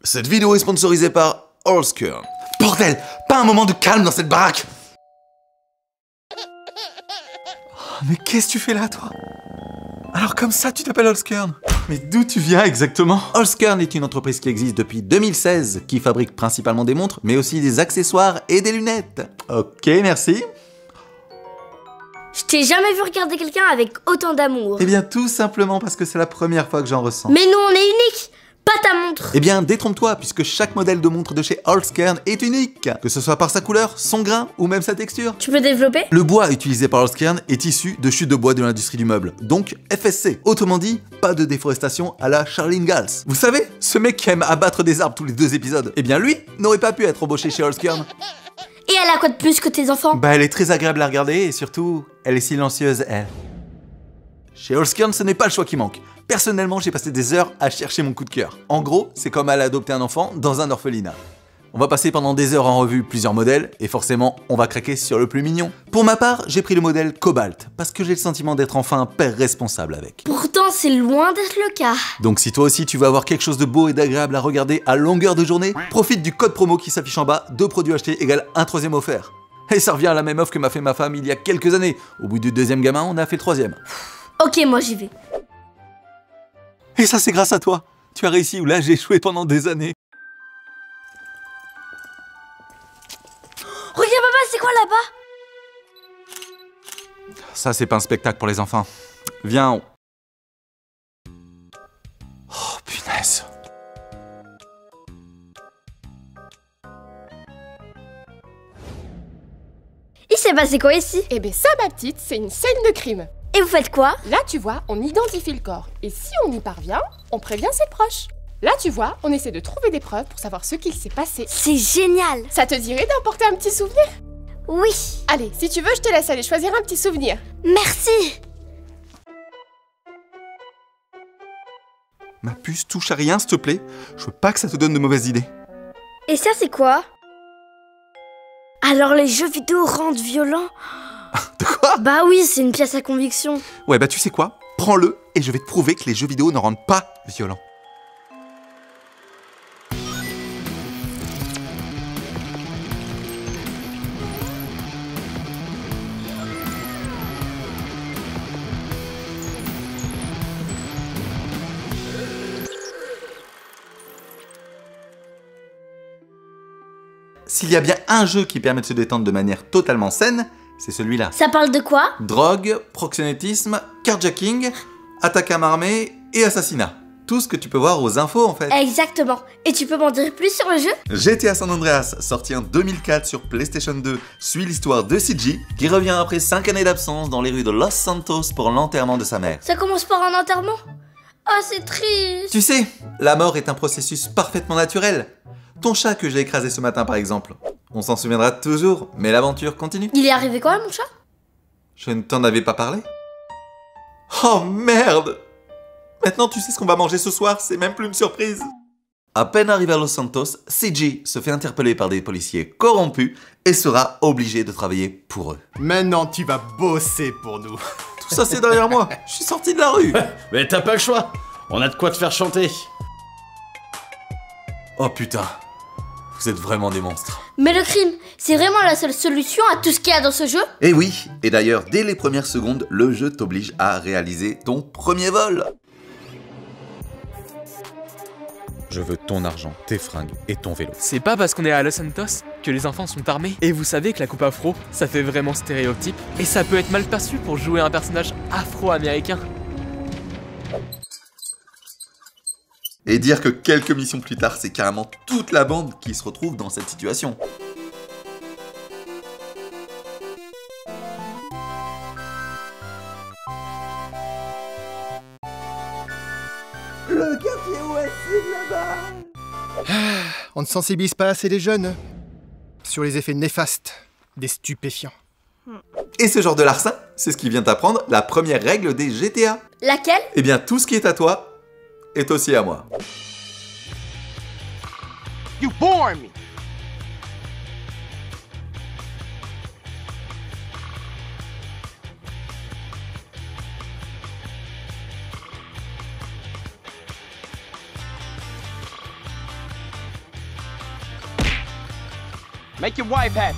Cette vidéo est sponsorisée par Allskern. Bordel, pas un moment de calme dans cette baraque. Oh, mais qu'est-ce que tu fais là, toi? Alors comme ça, tu t'appelles Allskern? Mais d'où tu viens exactement? Allskern est une entreprise qui existe depuis 2016, qui fabrique principalement des montres, mais aussi des accessoires et des lunettes. Ok, merci. Je t'ai jamais vu regarder quelqu'un avec autant d'amour. Eh bien, tout simplement parce que c'est la première fois que j'en ressens. Mais nous, on est unique. Pas ta montre. Eh bien, détrompe-toi, puisque chaque modèle de montre de chez Allskern est unique. Que ce soit par sa couleur, son grain ou même sa texture. Tu peux développer? Le bois utilisé par Allskern est issu de chutes de bois de l'industrie du meuble, donc FSC. Autrement dit, pas de déforestation à la Charles Ingalls. Vous savez, ce mec qui aime abattre des arbres tous les 2 épisodes, eh bien lui n'aurait pas pu être embauché chez Allskern. Et elle a quoi de plus que tes enfants? Bah, elle est très agréable à regarder et surtout, elle est silencieuse, elle. Chez Allskern, ce n'est pas le choix qui manque. Personnellement, j'ai passé des heures à chercher mon coup de cœur. En gros, c'est comme aller adopter un enfant dans un orphelinat. On va passer pendant des heures en revue plusieurs modèles, et forcément, on va craquer sur le plus mignon. Pour ma part, j'ai pris le modèle Cobalt, parce que j'ai le sentiment d'être enfin un père responsable avec. Pourtant, c'est loin d'être le cas. Donc si toi aussi tu veux avoir quelque chose de beau et d'agréable à regarder à longueur de journée, profite du code promo qui s'affiche en bas, 2 produits achetés égale un 3e offert. Et ça revient à la même offre que m'a fait ma femme il y a quelques années. Au bout du 2e gamin, on a fait le 3e. Ok, moi j'y vais. Et ça c'est grâce à toi. Tu as réussi où là j'ai échoué pendant des années. Regarde papa, c'est quoi là-bas? Ça c'est pas un spectacle pour les enfants. Viens, on... Oh punaise. Il s'est passé quoi ici? Eh ben ça, ma petite, c'est une scène de crime. Et vous faites quoi? Là, tu vois, on identifie le corps. Et si on y parvient, on prévient ses proches. Là, tu vois, on essaie de trouver des preuves pour savoir ce qu'il s'est passé. C'est génial. Ça te dirait d'emporter un petit souvenir? Oui. Allez, si tu veux, je te laisse aller choisir un petit souvenir. Merci. Ma puce, touche à rien s'il te plaît. Je veux pas que ça te donne de mauvaises idées. Et ça, c'est quoi? Alors les jeux vidéo rendent violents? De quoi? Bah oui, c'est une pièce à conviction. Ouais bah tu sais quoi? Prends-le et je vais te prouver que les jeux vidéo ne rendent pas violents. S'il y a bien un jeu qui permet de se détendre de manière totalement saine, c'est celui-là. Ça parle de quoi? Drogue, proxénétisme, carjacking, attaque à main armée et assassinat. Tout ce que tu peux voir aux infos en fait. Exactement. Et tu peux m'en dire plus sur le jeu? GTA San Andreas, sorti en 2004 sur PlayStation 2, suit l'histoire de CJ, qui revient après 5 années d'absence dans les rues de Los Santos pour l'enterrement de sa mère. Ça commence par un enterrement? Ah, c'est triste. Tu sais, la mort est un processus parfaitement naturel. Ton chat que j'ai écrasé ce matin par exemple. On s'en souviendra toujours, mais l'aventure continue. Il est arrivé quoi, mon chat? Je ne t'en avais pas parlé? Oh merde! Maintenant tu sais ce qu'on va manger ce soir, c'est même plus une surprise. À peine arrivé à Los Santos, CJ se fait interpeller par des policiers corrompus et sera obligé de travailler pour eux. Maintenant, tu vas bosser pour nous. Tout ça c'est derrière moi, je suis sorti de la rue. Mais t'as pas le choix, on a de quoi te faire chanter. Oh putain, vous êtes vraiment des monstres. Mais le crime, c'est vraiment la seule solution à tout ce qu'il y a dans ce jeu? Et oui, et d'ailleurs, dès les premières secondes, le jeu t'oblige à réaliser ton premier vol. Je veux ton argent, tes fringues et ton vélo. C'est pas parce qu'on est à Los Santos que les enfants sont armés. Et vous savez que la coupe afro, ça fait vraiment stéréotype. Et ça peut être mal perçu pour jouer un personnage afro-américain. Et dire que quelques missions plus tard, c'est carrément toute la bande qui se retrouve dans cette situation. Le quartier ouest, c'est là-bas. On ne sensibilise pas assez les jeunes sur les effets néfastes des stupéfiants. Et ce genre de larcin, c'est ce qui vient t'apprendre la première règle des GTA. Laquelle? Eh bien, tout ce qui est à toi est aussi à moi. You bore me. Make your wife happy.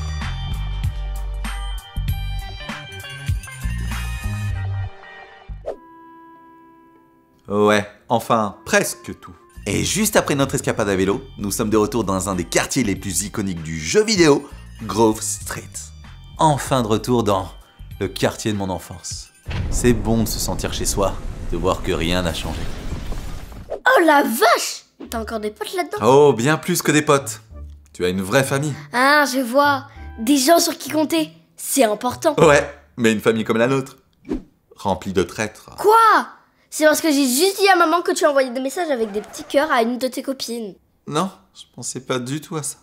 Ouais, enfin, presque tout. Et juste après notre escapade à vélo, nous sommes de retour dans un des quartiers les plus iconiques du jeu vidéo, Grove Street. Enfin de retour dans le quartier de mon enfance. C'est bon de se sentir chez soi, de voir que rien n'a changé. Oh la vache! T'as encore des potes là-dedans? Oh, bien plus que des potes. Tu as une vraie famille. Ah, je vois. Des gens sur qui compter. C'est important. Ouais, mais une famille comme la nôtre. Remplie de traîtres. Quoi? C'est parce que j'ai juste dit à maman que tu as envoyé des messages avec des petits cœurs à une de tes copines. Non, je pensais pas du tout à ça.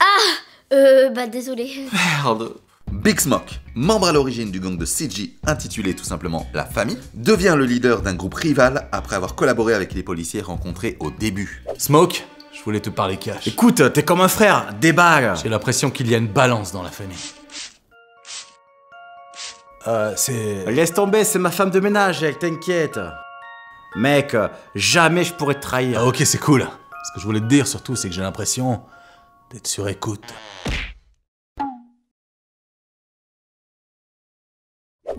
Bah désolé. Merde. Big Smoke, membre à l'origine du gang de CG intitulé tout simplement La Famille, devient le leader d'un groupe rival après avoir collaboré avec les policiers rencontrés au début. Smoke, je voulais te parler cash. Écoute, t'es comme un frère, déballe. J'ai l'impression qu'il y a une balance dans la famille. C'est... Laisse tomber, c'est ma femme de ménage, elle t'inquiète. Mec, jamais je pourrais te trahir. Ah, ok, c'est cool. Ce que je voulais te dire surtout, c'est que j'ai l'impression d'être sur écoute.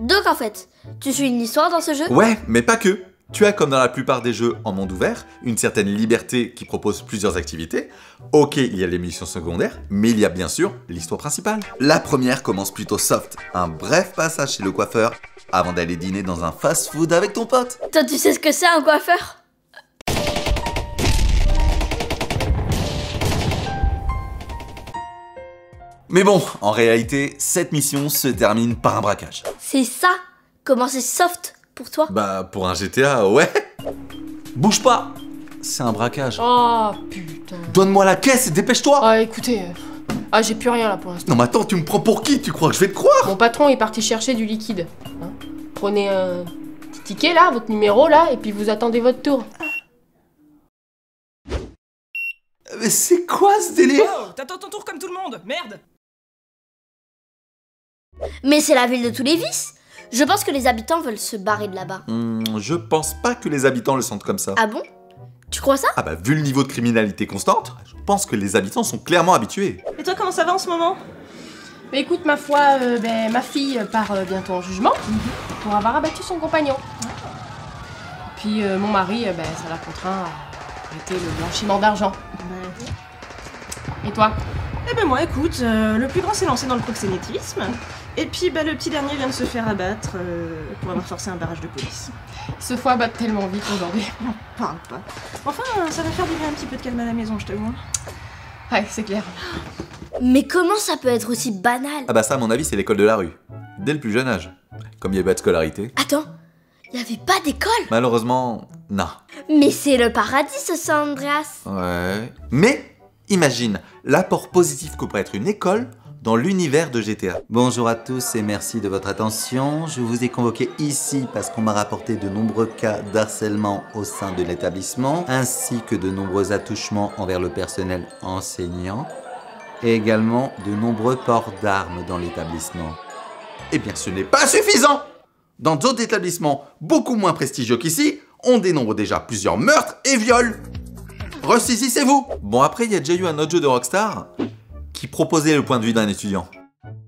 Donc en fait, tu suis une histoire dans ce jeu? Ouais, mais pas que. Tu as, comme dans la plupart des jeux en monde ouvert, une certaine liberté qui propose plusieurs activités. Ok, il y a les missions secondaires, mais il y a bien sûr l'histoire principale. La première commence plutôt soft, un bref passage chez le coiffeur, avant d'aller dîner dans un fast-food avec ton pote. Toi, tu sais ce que c'est un coiffeur? Mais bon, en réalité, cette mission se termine par un braquage. C'est ça? Comment c'est soft pour toi? Bah, pour un GTA, ouais. Bouge pas. C'est un braquage. Oh putain. Donne-moi la caisse et dépêche-toi. Ah écoutez, j'ai plus rien là pour l'instant. Non mais attends, tu me prends pour qui? Tu crois que je vais te croire? Mon patron est parti chercher du liquide. Hein, prenez un petit ticket là, votre numéro là, et puis vous attendez votre tour. Mais c'est quoi ce délire? Oh, t'attends ton tour comme tout le monde, merde! Mais c'est la ville de tous les vices. Je pense que les habitants veulent se barrer de là-bas. Je pense pas que les habitants le sentent comme ça. Ah bon? Tu crois ça? Ah bah vu le niveau de criminalité constante, je pense que les habitants sont clairement habitués. Et toi, comment ça va en ce moment? Mais écoute, ma foi, ma fille part bientôt en jugement pour avoir abattu son compagnon. Et puis mon mari, ça l'a contraint à arrêter le blanchiment d'argent. Et toi? Eh ben moi, écoute, le plus grand s'est lancé dans le proxénétisme. Et puis le petit dernier vient de se faire abattre pour avoir forcé un barrage de police. Ce foie bat tellement vite aujourd'hui. Parle pas. Enfin, ça va faire du bien un petit peu de calme à la maison, je t'avoue. Ouais, c'est clair. Mais comment ça peut être aussi banal? Ah bah ça à mon avis c'est l'école de la rue. Dès le plus jeune âge. Comme il n'y avait pas de scolarité. Attends, il y avait pas d'école? Malheureusement, non. Mais c'est le paradis ce San Andreas. Ouais. Mais, imagine l'apport positif que pourrait être une école dans l'univers de GTA. Bonjour à tous et merci de votre attention. Je vous ai convoqué ici parce qu'on m'a rapporté de nombreux cas d'harcèlement au sein de l'établissement, ainsi que de nombreux attouchements envers le personnel enseignant, et également de nombreux ports d'armes dans l'établissement. Eh bien, ce n'est pas suffisant! Dans d'autres établissements beaucoup moins prestigieux qu'ici, on dénombre déjà plusieurs meurtres et viols. Ressaisissez-vous! Bon, après, il y a déjà eu un autre jeu de Rockstar qui proposait le point de vue d'un étudiant.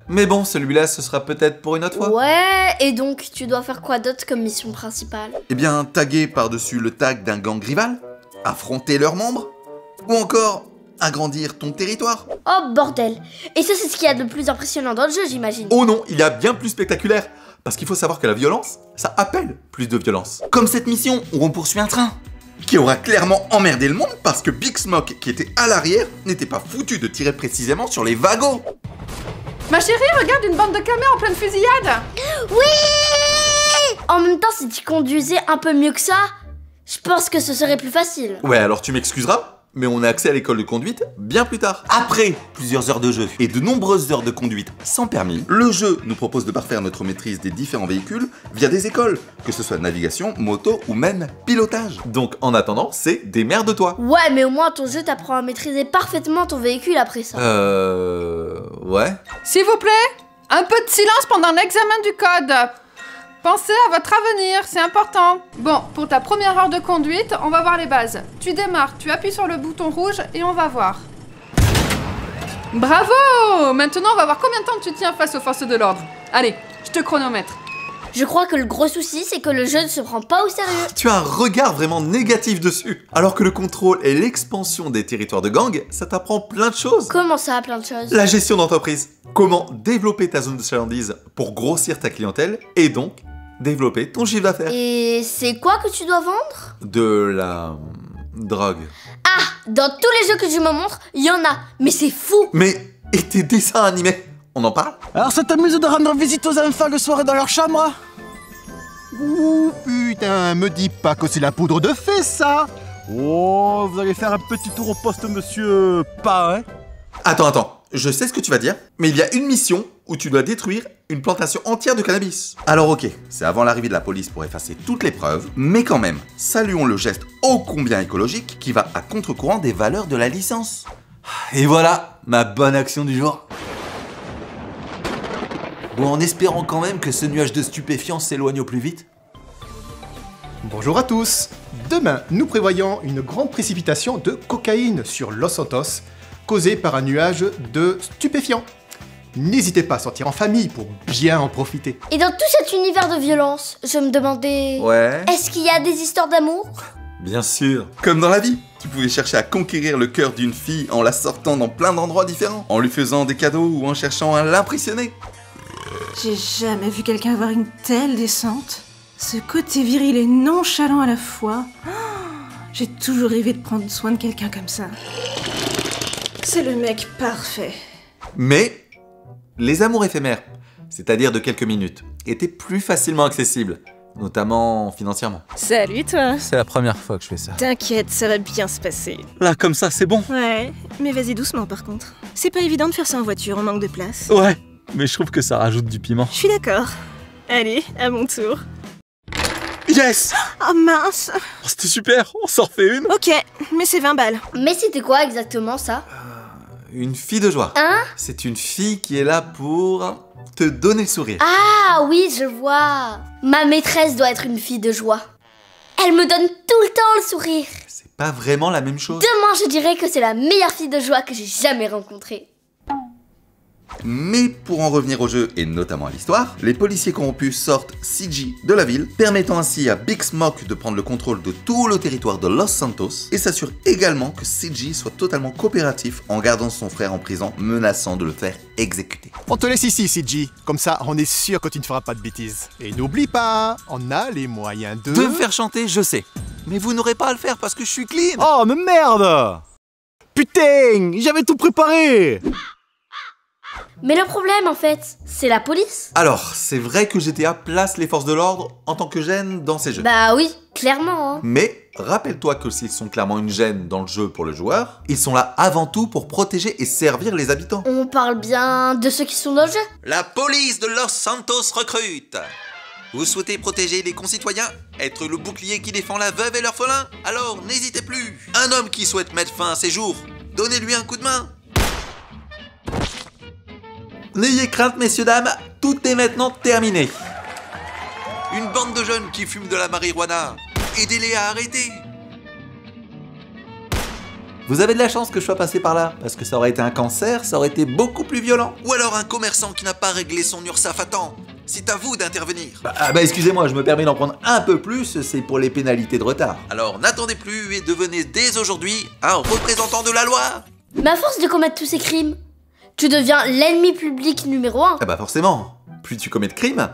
Mais bon, celui-là, ce sera peut-être pour une autre fois. Ouais, et donc tu dois faire quoi d'autre comme mission principale? Eh bien, taguer par-dessus le tag d'un gang rival, affronter leurs membres, ou encore agrandir ton territoire. Oh bordel! Et ça c'est ce qu'il y a de plus impressionnant dans le jeu, j'imagine. Oh non, il y a bien plus spectaculaire. Parce qu'il faut savoir que la violence, ça appelle plus de violence. Comme cette mission où on poursuit un train, qui aura clairement emmerdé le monde parce que Big Smoke, qui était à l'arrière, n'était pas foutu de tirer précisément sur les wagons. Ma chérie, regarde une bande de caméras en pleine fusillade. Oui! En même temps, si tu conduisais un peu mieux que ça, je pense que ce serait plus facile. Ouais, alors tu m'excuseras, mais on a accès à l'école de conduite bien plus tard. Après plusieurs heures de jeu et de nombreuses heures de conduite sans permis, le jeu nous propose de parfaire notre maîtrise des différents véhicules via des écoles, que ce soit navigation, moto ou même pilotage. Donc en attendant, c'est démerde-toi. Ouais, mais au moins ton jeu t'apprend à maîtriser parfaitement ton véhicule après ça. Ouais. S'il vous plaît, un peu de silence pendant l'examen du code. Pensez à votre avenir, c'est important. Bon, pour ta première heure de conduite, on va voir les bases. Tu démarres, tu appuies sur le bouton rouge et on va voir. Bravo! Maintenant, on va voir combien de temps tu tiens face aux forces de l'ordre. Allez, je te chronomètre. Je crois que le gros souci, c'est que le jeu ne se prend pas au sérieux. Tu as un regard vraiment négatif dessus. Alors que le contrôle et l'expansion des territoires de gang, ça t'apprend plein de choses. Comment ça, plein de choses? La gestion d'entreprise. Comment développer ta zone de chalandise pour grossir ta clientèle et donc développer ton chiffre d'affaires. Et c'est quoi que tu dois vendre? De la drogue. Ah, dans tous les jeux que je me montre, il y en a. Mais c'est fou. Mais, et tes dessins animés, on en parle? Alors ça t'amuse de rendre visite aux enfants le soir dans leur chambre? Ouh, putain, me dis pas que c'est la poudre de fée, ça! Oh, vous allez faire un petit tour au poste, monsieur... Pas, hein? Attends, je sais ce que tu vas dire, mais il y a une mission où tu dois détruire une plantation entière de cannabis. Alors ok, c'est avant l'arrivée de la police pour effacer toutes les preuves, mais quand même, saluons le geste ô combien écologique qui va à contre-courant des valeurs de la licence. Et voilà, ma bonne action du jour. Bon, en espérant quand même que ce nuage de stupéfiants s'éloigne au plus vite. Bonjour à tous. Demain, nous prévoyons une grande précipitation de cocaïne sur Los Santos, causée par un nuage de stupéfiants. N'hésitez pas à sortir en famille pour bien en profiter. Et dans tout cet univers de violence, je me demandais... Ouais. Est-ce qu'il y a des histoires d'amour? Bien sûr. Comme dans la vie, tu pouvais chercher à conquérir le cœur d'une fille en la sortant dans plein d'endroits différents, en lui faisant des cadeaux ou en cherchant à l'impressionner. J'ai jamais vu quelqu'un avoir une telle descente. Ce côté viril et nonchalant à la fois. Oh, j'ai toujours rêvé de prendre soin de quelqu'un comme ça. C'est le mec parfait. Mais les amours éphémères, c'est-à-dire de quelques minutes, étaient plus facilement accessibles, notamment financièrement. Salut toi. C'est la première fois que je fais ça. T'inquiète, ça va bien se passer. Là, comme ça, c'est bon. Ouais, mais vas-y doucement par contre. C'est pas évident de faire ça en voiture, on manque de place. Ouais, mais je trouve que ça rajoute du piment. Je suis d'accord. Allez, à mon tour. Yes! Oh mince. Oh, c'était super, on s'en refait une. Ok, mais c'est 20 balles. Mais c'était quoi exactement ça? Une fille de joie. Hein? C'est une fille qui est là pour te donner le sourire. Ah oui, je vois. Ma maîtresse doit être une fille de joie. Elle me donne tout le temps le sourire. C'est pas vraiment la même chose. Demain, je dirais que c'est la meilleure fille de joie que j'ai jamais rencontrée. Mais pour en revenir au jeu et notamment à l'histoire, les policiers corrompus sortent CG de la ville, permettant ainsi à Big Smoke de prendre le contrôle de tout le territoire de Los Santos et s'assure également que CG soit totalement coopératif en gardant son frère en prison, menaçant de le faire exécuter. On te laisse ici, CG. Comme ça, on est sûr que tu ne feras pas de bêtises. Et n'oublie pas, on a les moyens de... De me faire chanter, je sais. Mais vous n'aurez pas à le faire parce que je suis clean. Oh, mais merde! Putain, j'avais tout préparé! Mais le problème, en fait, c'est la police. Alors, c'est vrai que GTA place les forces de l'ordre en tant que gêne dans ces jeux. Bah oui, clairement. Hein. Mais rappelle-toi que s'ils sont clairement une gêne dans le jeu pour le joueur, ils sont là avant tout pour protéger et servir les habitants. On parle bien de ceux qui sont dans le jeu. La police de Los Santos recrute. Vous souhaitez protéger les concitoyens? Être le bouclier qui défend la veuve et l'orphelin? Alors n'hésitez plus. Un homme qui souhaite mettre fin à ses jours, donnez-lui un coup de main. N'ayez crainte, messieurs, dames, tout est maintenant terminé. Une bande de jeunes qui fument de la marijuana. Aidez-les à arrêter. Vous avez de la chance que je sois passé par là, parce que ça aurait été un cancer, ça aurait été beaucoup plus violent. Ou alors un commerçant qui n'a pas réglé son URSAF à temps. C'est à vous d'intervenir. Bah excusez-moi, je me permets d'en prendre un peu plus, c'est pour les pénalités de retard. Alors n'attendez plus et devenez dès aujourd'hui un représentant de la loi. Mais à force de commettre tous ces crimes, tu deviens l'ennemi public numéro 1. Ah bah forcément, plus tu commets de crimes,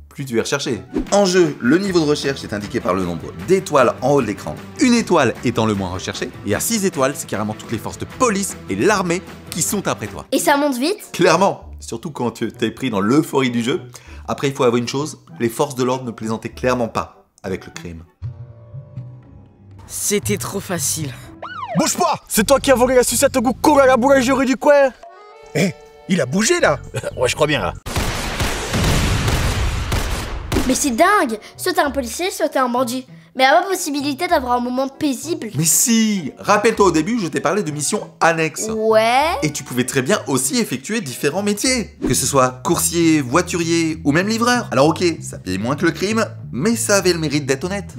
plus tu es recherché. En jeu, le niveau de recherche est indiqué par le nombre d'étoiles en haut de l'écran. Une étoile étant le moins recherché, et à 6 étoiles, c'est carrément toutes les forces de police et l'armée qui sont après toi. Et ça monte vite? Clairement, surtout quand tu t'es pris dans l'euphorie du jeu. Après, il faut avouer une chose, les forces de l'ordre ne plaisantaient clairement pas avec le crime. C'était trop facile. Bouge pas! C'est toi qui as volé la sucette au goût court à la boulangerie du coin! Eh, il a bougé là! Ouais, je crois bien là. Mais c'est dingue! Soit t'es un policier, soit t'es un bandit. Mais y'a pas possibilité d'avoir un moment paisible. Mais si! Rappelle-toi au début, je t'ai parlé de missions annexes. Ouais. Et tu pouvais très bien aussi effectuer différents métiers. Que ce soit coursier, voiturier ou même livreur. Alors ok, ça paye moins que le crime, mais ça avait le mérite d'être honnête.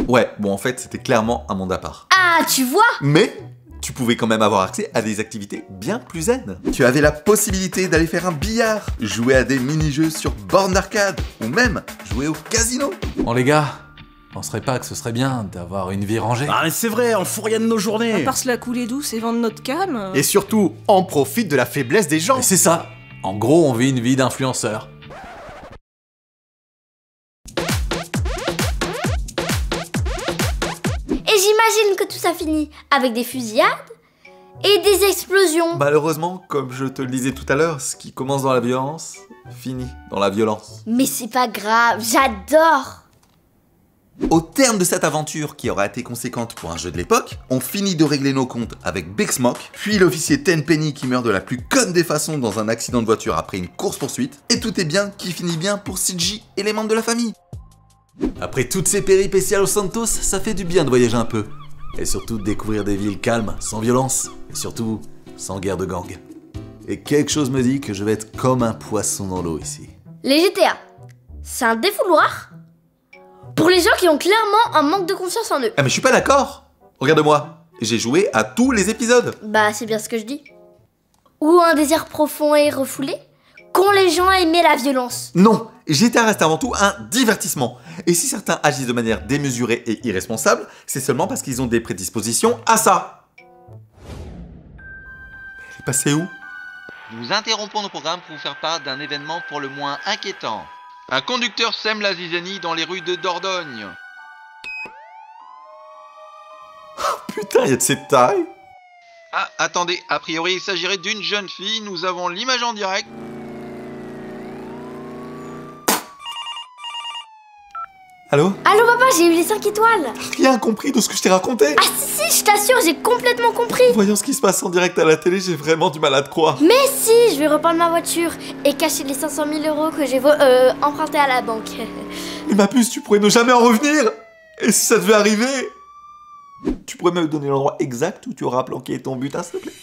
Ouais, bon en fait c'était clairement un monde à part. Ah, tu vois? Mais tu pouvais quand même avoir accès à des activités bien plus zen. Tu avais la possibilité d'aller faire un billard, jouer à des mini-jeux sur borne d'arcade, ou même jouer au casino. Bon les gars, penserais pas que ce serait bien d'avoir une vie rangée? Ah mais c'est vrai, on fout rien de nos À journées. part se la couler douce et vendre notre cam. Et surtout, on profite de la faiblesse des gens. Et c'est ça. En gros, on vit une vie d'influenceur. Et j'imagine que tout ça finit avec des fusillades et des explosions. Malheureusement, comme je te le disais tout à l'heure, ce qui commence dans la violence, finit dans la violence. Mais c'est pas grave, j'adore. Au terme de cette aventure qui aura été conséquente pour un jeu de l'époque, on finit de régler nos comptes avec Big Smoke, puis l'officier Tenpenny qui meurt de la plus conne des façons dans un accident de voiture après une course-poursuite, et tout est bien qui finit bien pour CG et les membres de la famille. Après toutes ces péripéties à Los Santos, ça fait du bien de voyager un peu. Et surtout de découvrir des villes calmes, sans violence, et surtout sans guerre de gang. Et quelque chose me dit que je vais être comme un poisson dans l'eau ici. Les GTA, c'est un défouloir pour les gens qui ont clairement un manque de confiance en eux. Ah mais je suis pas d'accord. Regarde-moi, j'ai joué à tous les épisodes. Bah c'est bien ce que je dis. Ou un désert profond et refoulé, qu'ont les gens aimé la violence. Non, GTA reste avant tout un divertissement. Et si certains agissent de manière démesurée et irresponsable, c'est seulement parce qu'ils ont des prédispositions à ça. Mais elle est passée où? Nous interrompons nos programmes pour vous faire part d'un événement pour le moins inquiétant. Un conducteur sème la zizanie dans les rues de Dordogne. Putain, il y a de cette taille. Ah, attendez, a priori il s'agirait d'une jeune fille, nous avons l'image en direct. Allô? Allô papa, j'ai eu les 5 étoiles. Rien compris de ce que je t'ai raconté. Ah si, je t'assure, j'ai complètement compris. Voyant ce qui se passe en direct à la télé, j'ai vraiment du mal à te croire. Mais si, je vais reprendre ma voiture et cacher les 500 000 euros que j'ai empruntés à la banque. Mais ma puce, tu pourrais ne jamais en revenir. Et si ça devait arriver? Tu pourrais me donner l'endroit exact où tu auras planqué ton butin, s'il te plaît?